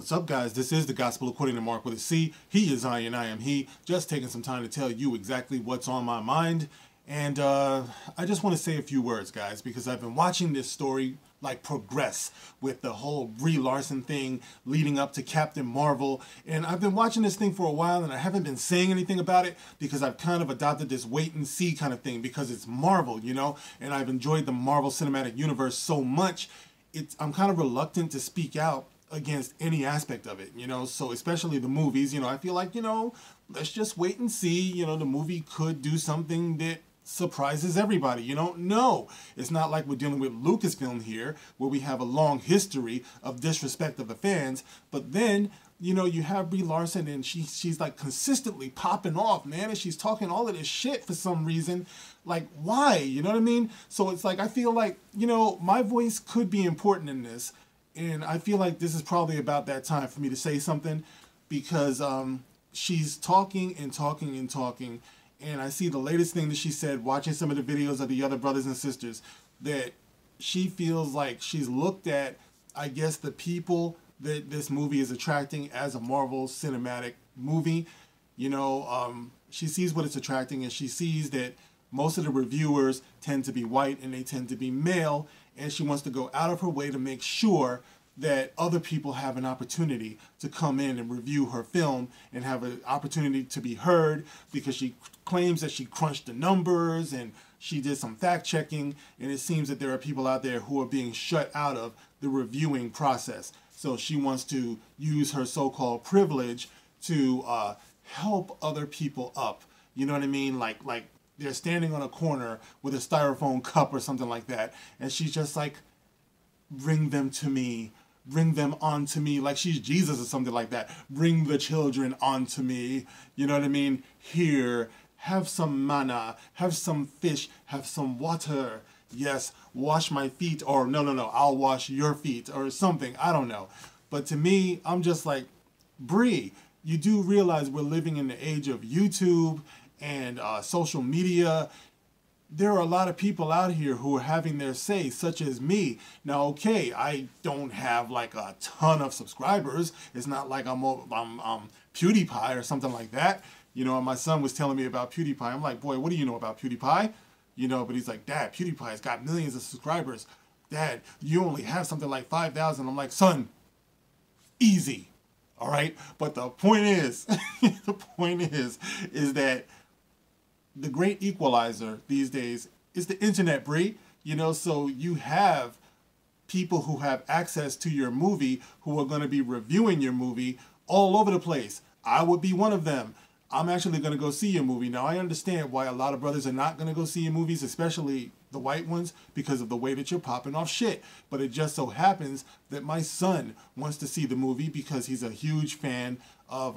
What's up, guys? This is the Gospel according to Mark with a C. He is I and I am he. Just taking some time to tell you exactly what's on my mind. And I just want to say a few words, guys, because I've been watching this story progress with the whole Brie Larson thing leading up to Captain Marvel. And I've been watching this thing for a while and I haven't been saying anything about it because I've kind of adopted this wait and see kind of thing because it's Marvel, you know, and I've enjoyed the Marvel Cinematic Universe so much. I'm kind of reluctant to speak out against any aspect of it, you know, so especially the movies, you know, I feel like, you know, let's just wait and see, you know, the movie could do something that surprises everybody. You don't know. It's not like we're dealing with Lucasfilm here, where we have a long history of disrespect of the fans, but then, you know, you have Brie Larson and she's like consistently popping off, man, and she's talking all of this shit for some reason. Like, why? You know what I mean? So it's like, I feel like, you know, my voice could be important in this. And I feel like this is probably about that time for me to say something because she's talking and talking and talking. And I see the latest thing that she said, watching some of the videos of the other brothers and sisters, that she feels like she's looked at, I guess, the people that this movie is attracting as a Marvel cinematic movie. You know, she sees what it's attracting and she sees that most of the reviewers tend to be white and they tend to be male, and she wants to go out of her way to make sure that other people have an opportunity to come in and review her film and have an opportunity to be heard, because she claims that she crunched the numbers and she did some fact checking, and it seems that there are people out there who are being shut out of the reviewing process. So she wants to use her so-called privilege to help other people up. You know what I mean? Like they're standing on a corner with a styrofoam cup or something like that, and she's just like, bring them to me, bring them onto me, like she's Jesus or something like that. Bring the children onto me. You know what I mean? Here, have some manna, have some fish, have some water. Yes, wash my feet, or no, I'll wash your feet or something. I don't know. But to me, I'm just like, Brie, you do realize we're living in the age of YouTube and social media. There are a lot of people out here who are having their say, such as me. Now, okay, I don't have like a ton of subscribers. It's not like I'm PewDiePie or something like that. You know, my son was telling me about PewDiePie. I'm like, boy, what do you know about PewDiePie? You know, but he's like, Dad, PewDiePie's got millions of subscribers. Dad, you only have something like 5,000. I'm like, son, easy. All right. But the point is, is that the great equalizer these days is the internet, Brie. You know, so you have people who have access to your movie who are going to be reviewing your movie all over the place. I would be one of them. I'm actually going to go see your movie. Now, I understand why a lot of brothers are not going to go see your movies, especially the white ones, because of the way that you're popping off shit. But it just so happens that my son wants to see the movie because he's a huge fan of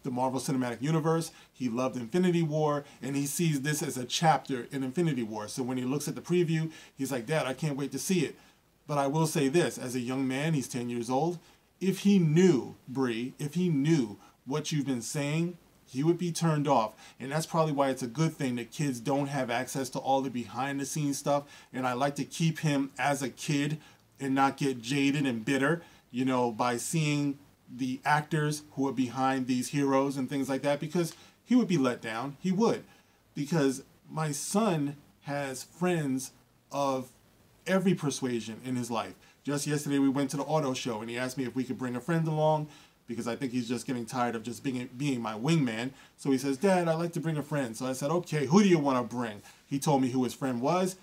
the Marvel Cinematic Universe. He loved Infinity War, and he sees this as a chapter in Infinity War. So when he looks at the preview, he's like, Dad, I can't wait to see it. But I will say this, as a young man, he's 10 years old, if he knew, Brie, if he knew what you've been saying, he would be turned off. And that's probably why it's a good thing that kids don't have access to all the behind the scenes stuff. And I like to keep him as a kid and not get jaded and bitter, you know, by seeing the actors who are behind these heroes and things like that, because he would be let down. He would. Because my son has friends of every persuasion in his life. Just yesterday we went to the auto show and he asked me if we could bring a friend along, because I think he's just getting tired of just being my wingman. So he says, Dad, I'd like to bring a friend. So I said, okay, who do you want to bring? He told me who his friend was.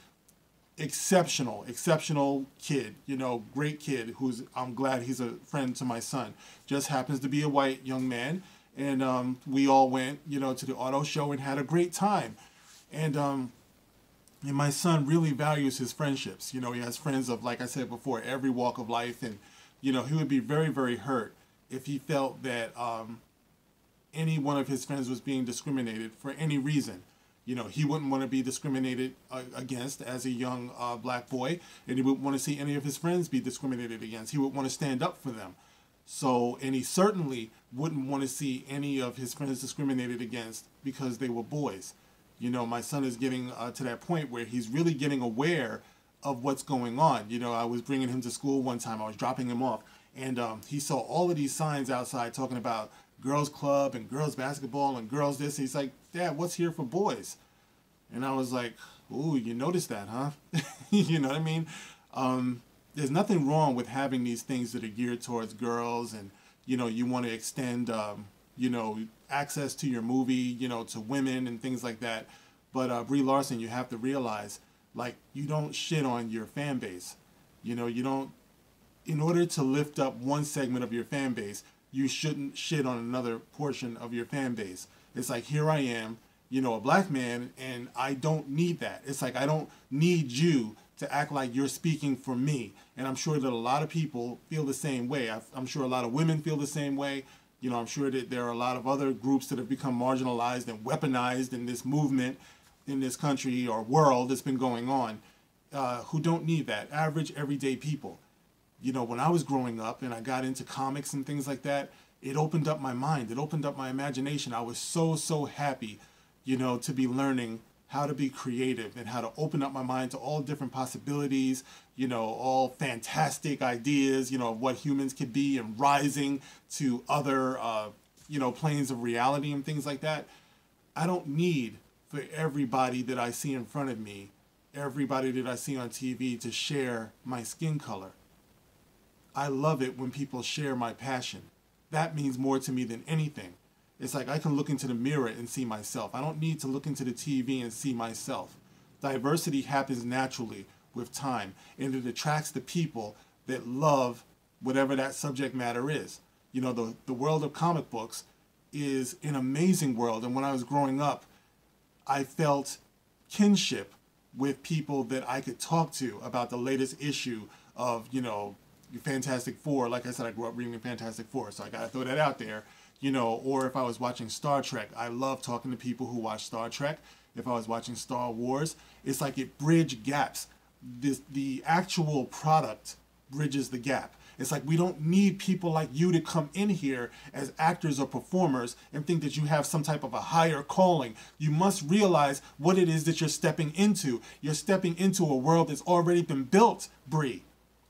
Exceptional kid, you know, great kid, I'm glad he's a friend to my son. Just happens to be a white young man. And we all went, you know, to the auto show and had a great time. And my son really values his friendships. You know, he has friends of, like I said before, every walk of life. And, you know, he would be very, very hurt if he felt that any one of his friends was being discriminated for any reason. You know, he wouldn't want to be discriminated against as a young black boy, and he wouldn't want to see any of his friends be discriminated against. He would want to stand up for them. So, and he certainly wouldn't want to see any of his friends discriminated against because they were boys. You know, my son is getting to that point where he's really getting aware of what's going on. You know, I was bringing him to school one time. I was dropping him off, and he saw all of these signs outside talking about girls club and girls basketball and girls this. He's like, Dad, what's here for boys? And I was like, ooh, you noticed that, huh? You know what I mean? There's nothing wrong with having these things that are geared towards girls, and, you know, you want to extend, you know, access to your movie, you know, to women and things like that. But Brie Larson, you have to realize, like, you don't shit on your fan base. You know, you don't, in order to lift up one segment of your fan base, you shouldn't shit on another portion of your fan base. It's like, here I am, you know, a black man, and I don't need that. It's like, I don't need you to act like you're speaking for me. And I'm sure that a lot of people feel the same way. I'm sure a lot of women feel the same way. You know, I'm sure that there are a lot of other groups that have become marginalized and weaponized in this movement, in this country or world that's been going on, who don't need that. Average, everyday people. You know, when I was growing up and I got into comics and things like that, it opened up my mind. It opened up my imagination. I was so happy, you know, to be learning how to be creative and how to open up my mind to all different possibilities, you know, all fantastic ideas, you know, of what humans could be, and rising to other, you know, planes of reality and things like that. I don't need for everybody that I see in front of me, everybody that I see on TV, to share my skin color. I love it when people share my passion. That means more to me than anything. It's like I can look into the mirror and see myself. I don't need to look into the TV and see myself. Diversity happens naturally with time, and it attracts the people that love whatever that subject matter is. You know, the world of comic books is an amazing world, and when I was growing up, I felt kinship with people that I could talk to about the latest issue of, you know, Fantastic Four. Like I said, I grew up reading Fantastic Four, so I gotta throw that out there. You know, or if I was watching Star Trek, I love talking to people who watch Star Trek. If I was watching Star Wars, it's like it bridges gaps. The actual product bridges the gap. It's like we don't need people like you to come in here as actors or performers and think that you have some type of a higher calling. You must realize what it is that you're stepping into. You're stepping into a world that's already been built, Brie.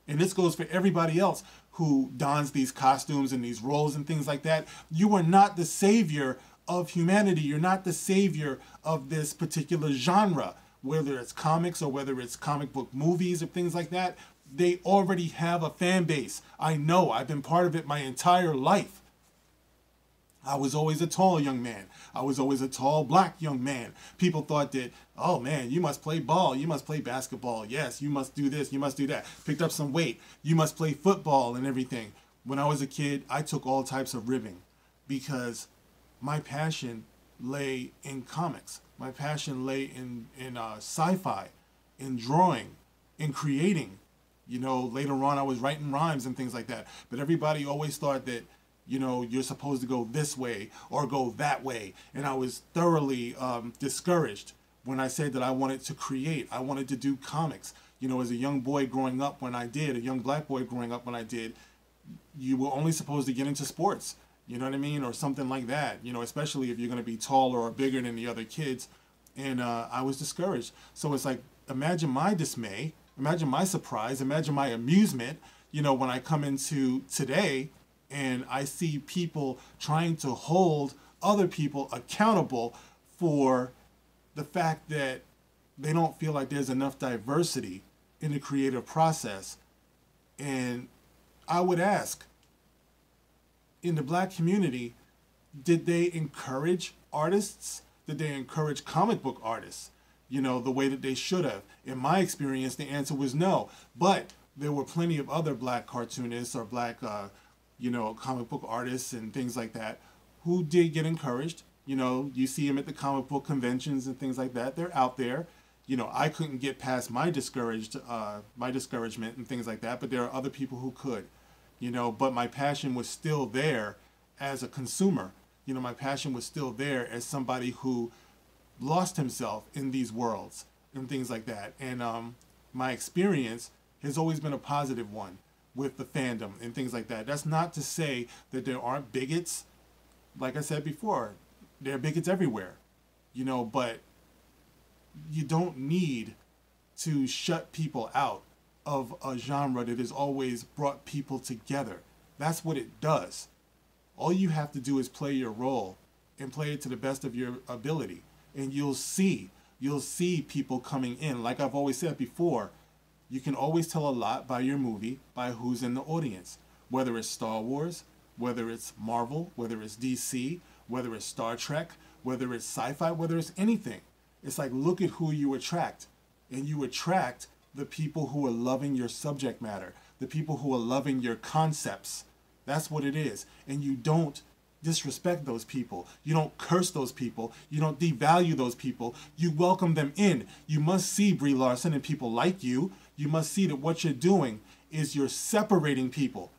And this goes for everybody else who dons these costumes and these roles and things like that. You are not the savior of humanity. You're not the savior of this particular genre, whether it's comics or whether it's comic book movies or things like that. They already have a fan base. I know. I've been part of it my entire life. I was always a tall young man. I was always a tall black young man. People thought that, oh man, you must play ball. You must play basketball. Yes, you must do this. You must do that. Picked up some weight. You must play football and everything. When I was a kid, I took all types of ribbing because my passion lay in comics. My passion lay in sci-fi, in drawing, in creating. You know, later on I was writing rhymes and things like that. But everybody always thought that, you know, you're supposed to go this way or go that way. And I was thoroughly discouraged when I said that I wanted to create. I wanted to do comics. You know, as a young boy growing up when I did, a young black boy growing up when I did, you were only supposed to get into sports. You know what I mean? Or something like that. You know, especially if you're going to be taller or bigger than the other kids. And I was discouraged. So it's like, imagine my dismay. Imagine my surprise. Imagine my amusement, you know, when I come into today and I see people trying to hold other people accountable for the fact that they don't feel like there's enough diversity in the creative process. And I would ask, in the black community, did they encourage artists? Did they encourage comic book artists, you know, the way that they should have? In my experience, the answer was no. But there were plenty of other black cartoonists or black you know, comic book artists and things like that who did get encouraged. You know, you see them at the comic book conventions and things like that. They're out there. You know, I couldn't get past my discouragement and things like that, but there are other people who could, you know, but my passion was still there as a consumer. You know, my passion was still there as somebody who lost himself in these worlds and things like that. And my experience has always been a positive one with the fandom and things like that. That's not to say that there aren't bigots. Like I said before, there are bigots everywhere, you know, but you don't need to shut people out of a genre that has always brought people together. That's what it does. All you have to do is play your role and play it to the best of your ability. And you'll see people coming in. Like I've always said before, you can always tell a lot by your movie, by who's in the audience. Whether it's Star Wars, whether it's Marvel, whether it's DC, whether it's Star Trek, whether it's sci-fi, whether it's anything. It's like, look at who you attract. And you attract the people who are loving your subject matter, the people who are loving your concepts. That's what it is. And you don't disrespect those people. You don't curse those people. You don't devalue those people. You welcome them in. You must see, Brie Larson, and people like you, you must see that what you're doing is you're separating people.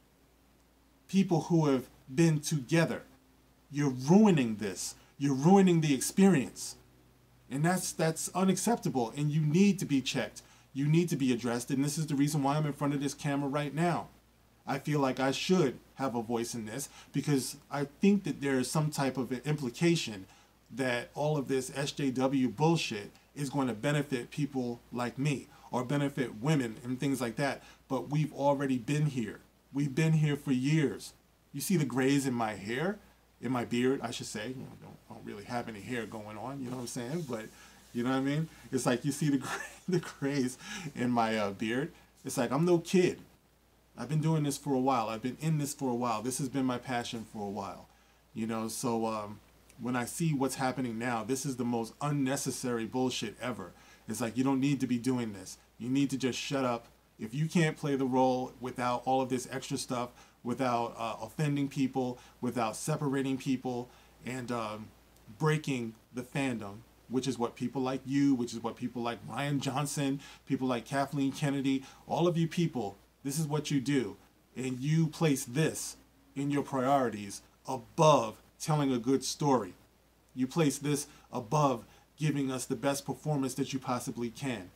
People who have been together. You're ruining this. You're ruining the experience. And that's unacceptable. And you need to be checked. You need to be addressed. And this is the reason why I'm in front of this camera right now. I feel like I should have a voice in this because I think that there is some type of an implication that all of this SJW bullshit is going to benefit people like me or benefit women and things like that. But we've already been here. We've been here for years. You see the grays in my hair, in my beard, I should say. You know, don't really have any hair going on, you know what I'm saying? But you know what I mean? It's like you see the grays in my beard. It's like I'm no kid. I've been doing this for a while. I've been in this for a while. This has been my passion for a while. You know, so when I see what's happening now, this is the most unnecessary bullshit ever. It's like you don't need to be doing this. You need to just shut up. If you can't play the role without all of this extra stuff, without offending people, without separating people, and breaking the fandom, which is what people like you, which is what people like Ryan Johnson, people like Kathleen Kennedy, all of you people, this is what you do. And you place this in your priorities above telling a good story. You place this above giving us the best performance that you possibly can.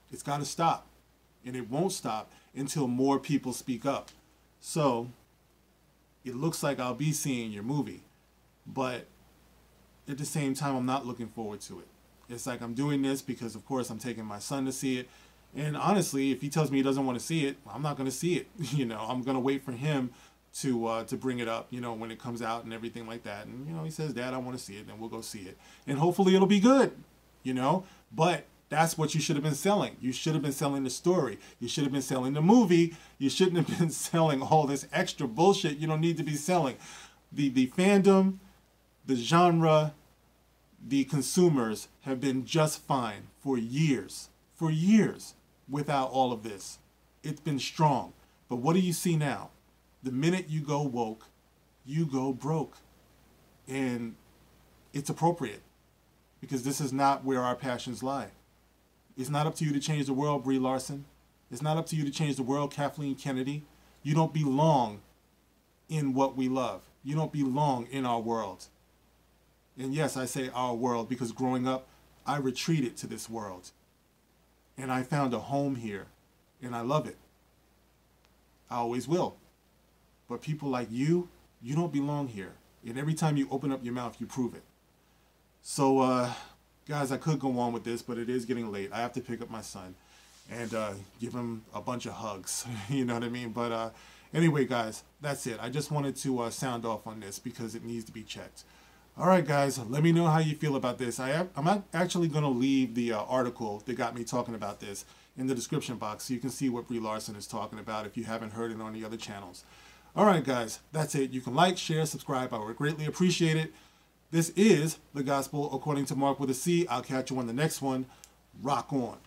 It's got to stop. And it won't stop until more people speak up. So it looks like I'll be seeing your movie. But at the same time, I'm not looking forward to it. It's like I'm doing this because, of course, I'm taking my son to see it. And honestly, if he tells me he doesn't want to see it, I'm not going to see it. You know, I'm going to wait for him to bring it up, you know, when it comes out and everything like that. And, you know, he says, Dad, I want to see it. And we'll go see it. And hopefully it'll be good, you know. But that's what you should have been selling. You should have been selling the story. You should have been selling the movie. You shouldn't have been selling all this extra bullshit you don't need to be selling. The fandom, the genre, the consumers have been just fine for years. For years. Without all of this. It's been strong. But what do you see now? The minute you go woke, you go broke. And it's appropriate. Because this is not where our passions lie. It's not up to you to change the world, Brie Larson. It's not up to you to change the world, Kathleen Kennedy. You don't belong in what we love. You don't belong in our world. And yes, I say our world because growing up, I retreated to this world. And I found a home here, and I love it. I always will. But people like you don't belong here. And every time you open up your mouth, you prove it. So, guys, I could go on with this, but it is getting late. I have to pick up my son and give him a bunch of hugs. You know what I mean? But anyway, guys, that's it. I just wanted to sound off on this because it needs to be checked. All right, guys, let me know how you feel about this. I'm actually going to leave the article that got me talking about this in the description box so you can see what Brie Larson is talking about if you haven't heard it on the other channels. All right, guys, that's it. You can like, share, subscribe. I would greatly appreciate it. This is The Gospel According to Mark with a C. I'll catch you on the next one. Rock on.